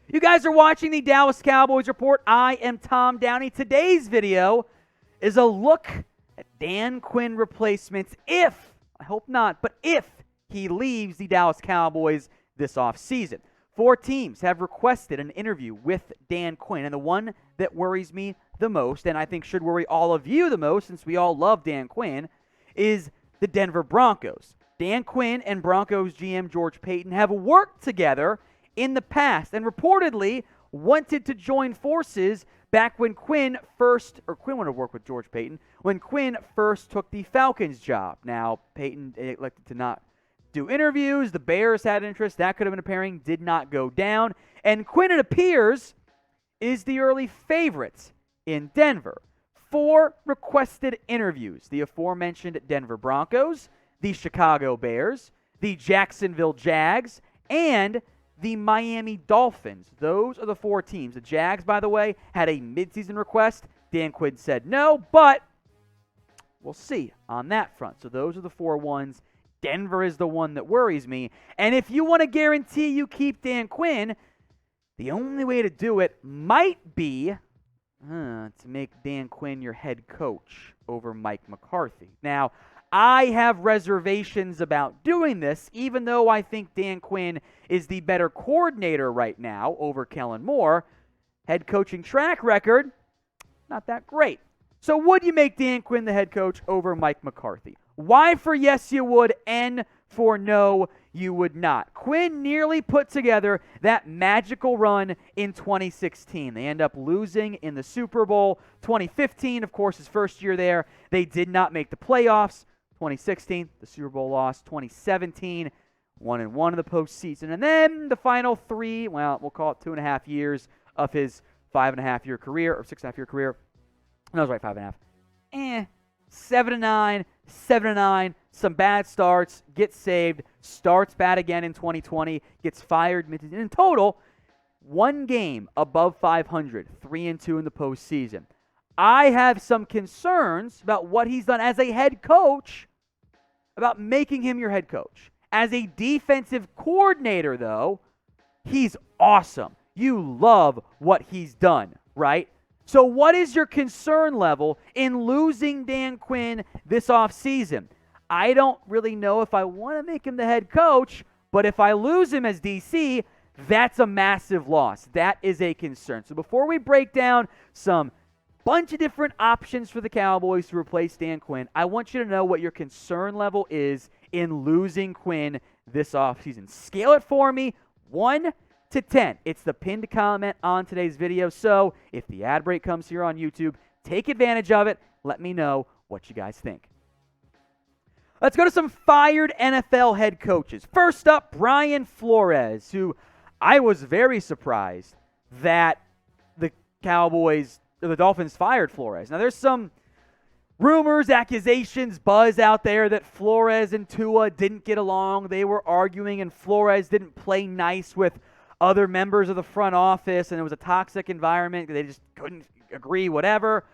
You guys are watching the Dallas Cowboys Report. I am Tom Downey. Today's video is a look at Dan Quinn Replacements if, I hope not, but if he leaves the Dallas Cowboys this offseason. 4 teams have requested an interview with Dan Quinn, and the one that worries me the most, and I think should worry all of you the most since we all love Dan Quinn, is the Denver Broncos. Dan Quinn and Broncos GM George Paton have worked together in the past and reportedly wanted to join forces back when Quinn wanted to work with George Paton when Quinn first took the Falcons job. Now, Paton elected to not do interviews. The Bears had interest. That could have been a pairing. Did not go down. And Quinn, it appears, is the early favorite in Denver. 4 requested interviews. The aforementioned Denver Broncos, the Chicago Bears, the Jacksonville Jags, and the Miami Dolphins. Those are the 4 teams. The Jags, by the way, had a midseason request. Dan Quinn said no, but we'll see on that front. So those are the 4 ones. Denver is the one that worries me. And if you want to guarantee you keep Dan Quinn, the only way to do it might be to make Dan Quinn your head coach over Mike McCarthy. Now, I have reservations about doing this, even though I think Dan Quinn is the better coordinator right now over Kellen Moore. Head coaching track record, not that great. So would you make Dan Quinn the head coach over Mike McCarthy? Why for yes you would, and for no you would not. Quinn nearly put together that magical run in 2016. They end up losing in the Super Bowl. 2015, of course, his first year there, they did not make the playoffs. 2016, the Super Bowl loss. 2017, 1-1 in the postseason. And then the final 3, well, we'll call it 2.5 years of his 5.5-year career, or 6.5-year career. No, I was right, 5.5. 7-9, 7-9, some bad starts, gets saved, starts bad again in 2020, gets fired. In total, 1 game above 500, 3-2 in the postseason. I have some concerns about what he's done as a head coach, about making him your head coach. As a defensive coordinator, though, he's awesome. You love what he's done, right? So what is your concern level in losing Dan Quinn this offseason? I don't really know if I want to make him the head coach, but if I lose him as DC, that's a massive loss. That is a concern. So before we break down some bunch of different options for the Cowboys to replace Dan Quinn, I want you to know what your concern level is in losing Quinn this offseason. Scale it for me, 1 to 10. It's the pinned comment on today's video. So if the ad break comes here on YouTube, take advantage of it. Let me know what you guys think. Let's go to some fired NFL head coaches. First up, Brian Flores, who I was very surprised that the Dolphins fired Flores. Now, there's some rumors, accusations, buzz out there that Flores and Tua didn't get along. They were arguing, and Flores didn't play nice with other members of the front office, and it was a toxic environment. They just couldn't agree, whatever.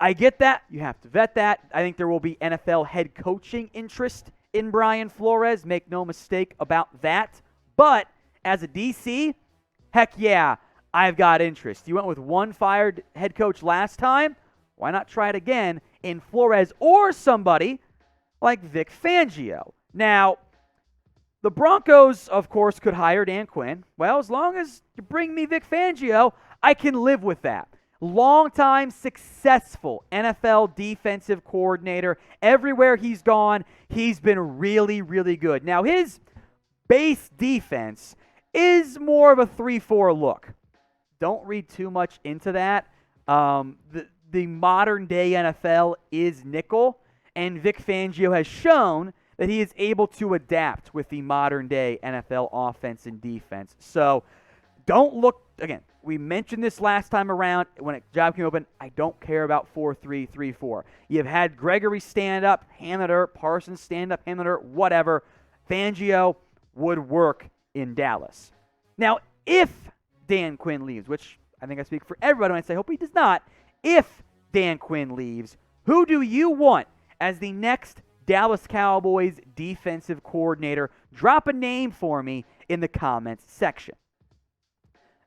I get that. You have to vet that. I think there will be NFL head coaching interest in Brian Flores. Make no mistake about that. But as a DC, heck yeah, I've got interest. You went with 1 fired head coach last time. Why not try it again in Flores or somebody like Vic Fangio? Now, the Broncos, of course, could hire Dan Quinn. Well, as long as you bring me Vic Fangio, I can live with that. Longtime successful NFL defensive coordinator. Everywhere he's gone, he's been really, really good. Now, his base defense is more of a 3-4 look. Don't read too much into that. The modern-day NFL is nickel, and Vic Fangio has shown that he is able to adapt with the modern-day NFL offense and defense. So don't look, again, we mentioned this last time around when a job came open. I don't care about 4-3, 3-4. You've had Gregory stand up, Hamler, Parsons stand up, Hamler, whatever. Fangio would work in Dallas. Now, if Dan Quinn leaves, which I think I speak for everybody when I say, hope he does not. If Dan Quinn leaves, who do you want as the next Dallas Cowboys defensive coordinator? Drop a name for me in the comments section.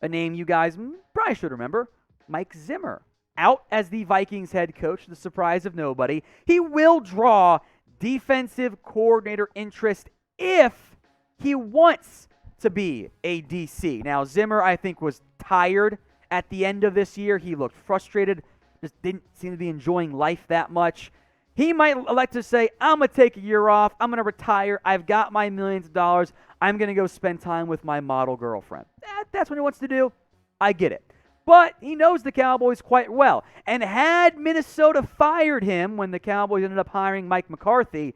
A name you guys probably should remember, Mike Zimmer. Out as the Vikings head coach, to the surprise of nobody. He will draw defensive coordinator interest if he wants to be a DC. Now, Zimmer, I think, was tired at the end of this year. He looked frustrated, just didn't seem to be enjoying life that much. He might elect to say, I'm going to take a year off. I'm going to retire. I've got my millions of dollars. I'm going to go spend time with my model girlfriend. That's what he wants to do. I get it. But he knows the Cowboys quite well. And had Minnesota fired him when the Cowboys ended up hiring Mike McCarthy,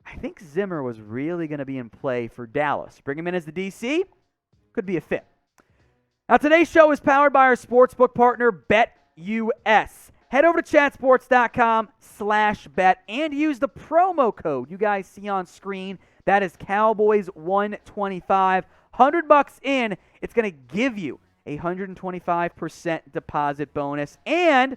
I think Zimmer was really going to be in play for Dallas. Bring him in as the DC could be a fit. Now, today's show is powered by our sportsbook partner, BetUS. Head over to chatsports.com/bet and use the promo code you guys see on screen. That is Cowboys125. $100 in, it's going to give you a 125% deposit bonus. And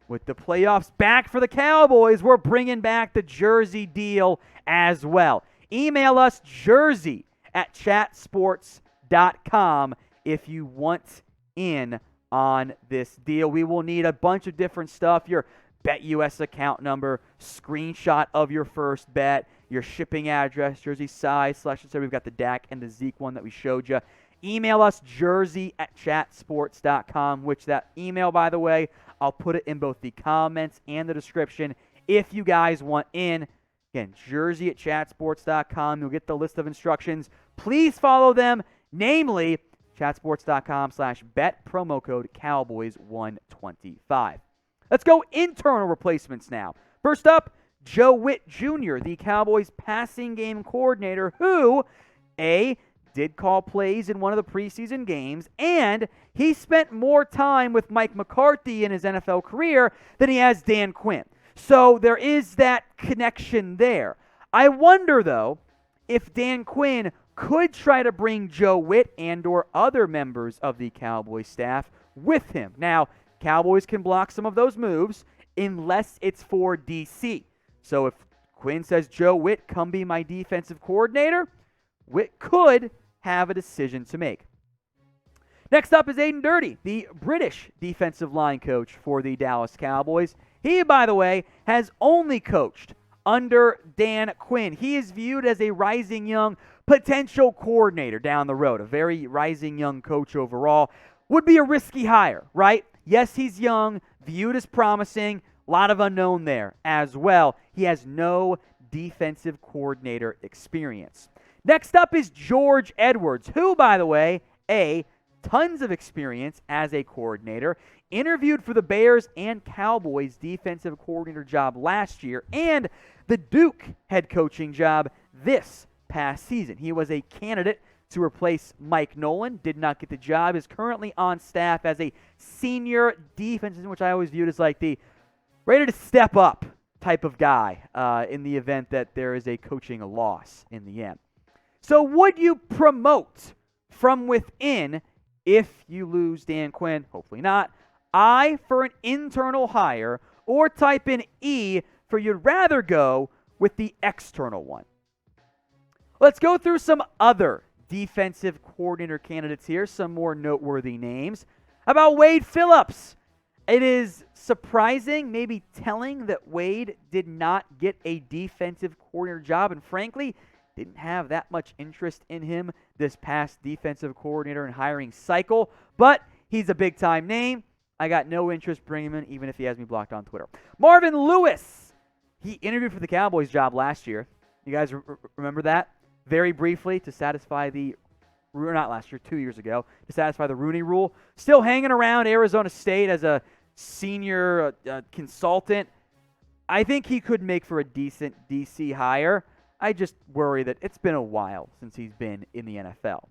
with the playoffs back for the Cowboys, we're bringing back the jersey deal as well. Email us jersey@chatsports.com if you want in on this deal. We will need a bunch of different stuff. Your BetUS account number, screenshot of your first bet, your shipping address, jersey size, selection. So we've got the Dak and the Zeke one that we showed you. Email us jersey@chatsports.com, which that email, by the way, I'll put it in both the comments and the description if you guys want in. Again, jersey@chatsports.com. You'll get the list of instructions. Please follow them, namely chatsports.com/bet, promo code Cowboys125. Let's go internal replacements now. First up, Witt Jr., the Cowboys passing game coordinator, who, did call plays in one of the preseason games, and he spent more time with Mike McCarthy in his NFL career than he has Dan Quinn. So there is that connection there. I wonder, though, if Dan Quinn could try to bring Witt and or other members of the Cowboys staff with him. Now, Cowboys can block some of those moves unless it's for DC. So if Quinn says, Witt, come be my defensive coordinator, Witt could have a decision to make. Next up is Aiden Dirty, the British defensive line coach for the Dallas Cowboys. He, by the way, has only coached under Dan Quinn. He is viewed as a rising young potential coordinator down the road, a very rising young coach overall. Would be a risky hire, right? Yes, he's young, viewed as promising, a lot of unknown there as well. He has no defensive coordinator experience. Next up is George Edwards, who, by the way, tons of experience as a coordinator, interviewed for the Bears and Cowboys defensive coordinator job last year and the Duke head coaching job this past season. He was a candidate to replace Mike Nolan, did not get the job, is currently on staff as a senior defensive, which I always viewed as like the ready to step up type of guy in the event that there is a coaching loss in the end. So would you promote from within if you lose Dan Quinn? Hopefully not. I for an internal hire, or type in E for you'd rather go with the external one. Let's go through some other defensive coordinator candidates here, some more noteworthy names. How about Wade Phillips? It is surprising, maybe telling, that Wade did not get a defensive coordinator job, and frankly, didn't have that much interest in him this past defensive coordinator and hiring cycle, but he's a big-time name. I got no interest bringing him in, even if he has me blocked on Twitter. Marvin Lewis. He interviewed for the Cowboys job last year. You guys remember that? Very briefly to satisfy the, or not last year, 2 years ago, to satisfy the Rooney Rule. Still hanging around Arizona State as a senior consultant. I think he could make for a decent DC hire. I just worry that it's been a while since he's been in the NFL.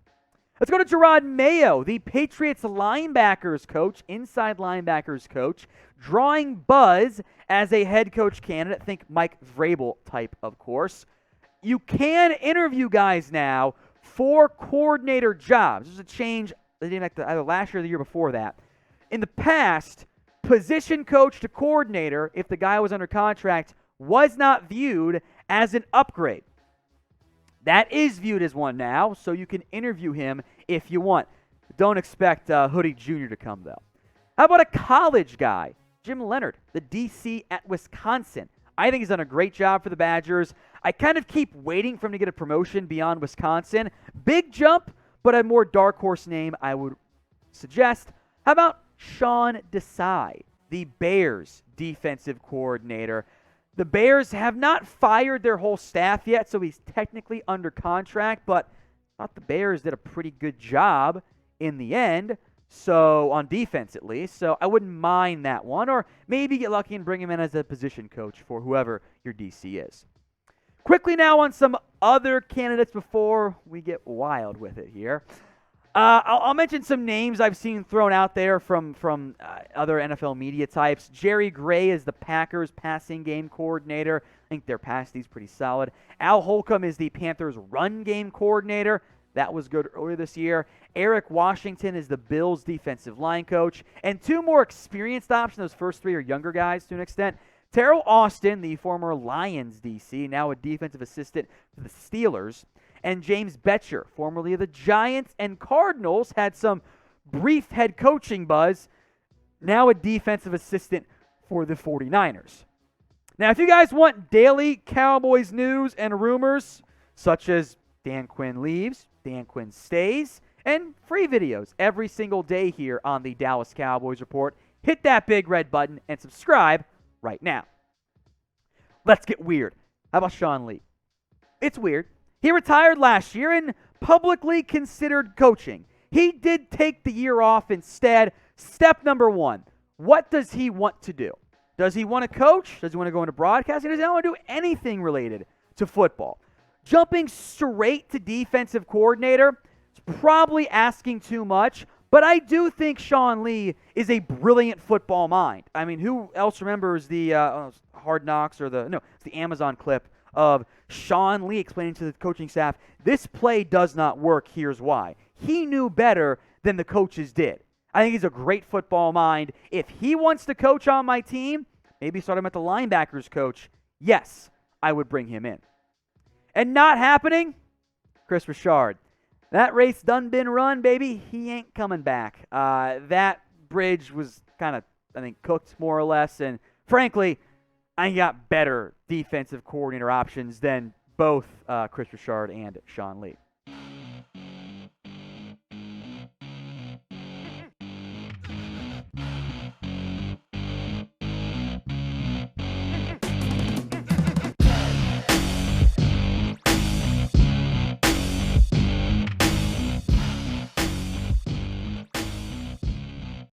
Let's go to Gerard Mayo, the Patriots linebackers coach, inside linebackers coach, drawing buzz as a head coach candidate. Think Mike Vrabel type, of course. You can interview guys now for coordinator jobs. There's a change either last year or the year before that. In the past, position coach to coordinator, if the guy was under contract, was not viewed as an upgrade. That is viewed as one now, so you can interview him if you want. The Don't expect Hoodie Jr. to come, though. How about a college guy? Jim Leonard, the DC at Wisconsin. I think he's done a great job for the Badgers. I kind of keep waiting for him to get a promotion beyond Wisconsin. Big jump, but a more dark horse name I would suggest. How about Sean Desai, the Bears defensive coordinator? The Bears have not fired their whole staff yet, so he's technically under contract, but I thought the Bears did a pretty good job in the end, so on defense at least, so I wouldn't mind that one, or maybe get lucky and bring him in as a position coach for whoever your DC is. Quickly now on some other candidates before we get wild with it here. I'll mention some names I've seen thrown out there from other NFL media types. Jerry Gray is the Packers passing game coordinator. I think their pass D's pretty solid. Al Holcomb is the Panthers run game coordinator. That was good earlier this year. Eric Washington is the Bills defensive line coach. And two more experienced options. Those first three are younger guys to an extent. Terrell Austin, the former Lions DC, now a defensive assistant for the Steelers. And James Betcher, formerly of the Giants and Cardinals, had some brief head coaching buzz, now a defensive assistant for the 49ers. Now, if you guys want daily Cowboys news and rumors, such as Dan Quinn leaves, Dan Quinn stays, and free videos every single day here on the Dallas Cowboys Report, hit that big red button and subscribe right now. Let's get weird. How about Sean Lee? It's weird. He retired last year and publicly considered coaching. He did take the year off instead. Step number one, what does he want to do? Does he want to coach? Does he want to go into broadcasting? Does he want to do anything related to football? Jumping straight to defensive coordinator is probably asking too much, but I do think Sean Lee is a brilliant football mind. I mean, who else remembers the Hard Knocks or it's the Amazon clip of Sean Lee explaining to the coaching staff, this play does not work, here's why. He knew better than the coaches did. I think he's a great football mind. If he wants to coach on my team, maybe start him at the linebackers coach, yes, I would bring him in. And not happening, Chris Richard. That race done been run, baby. He ain't coming back. That bridge was kind of, I think, cooked more or less, and frankly, I got better defensive coordinator options than both Chris Richard and Sean Lee.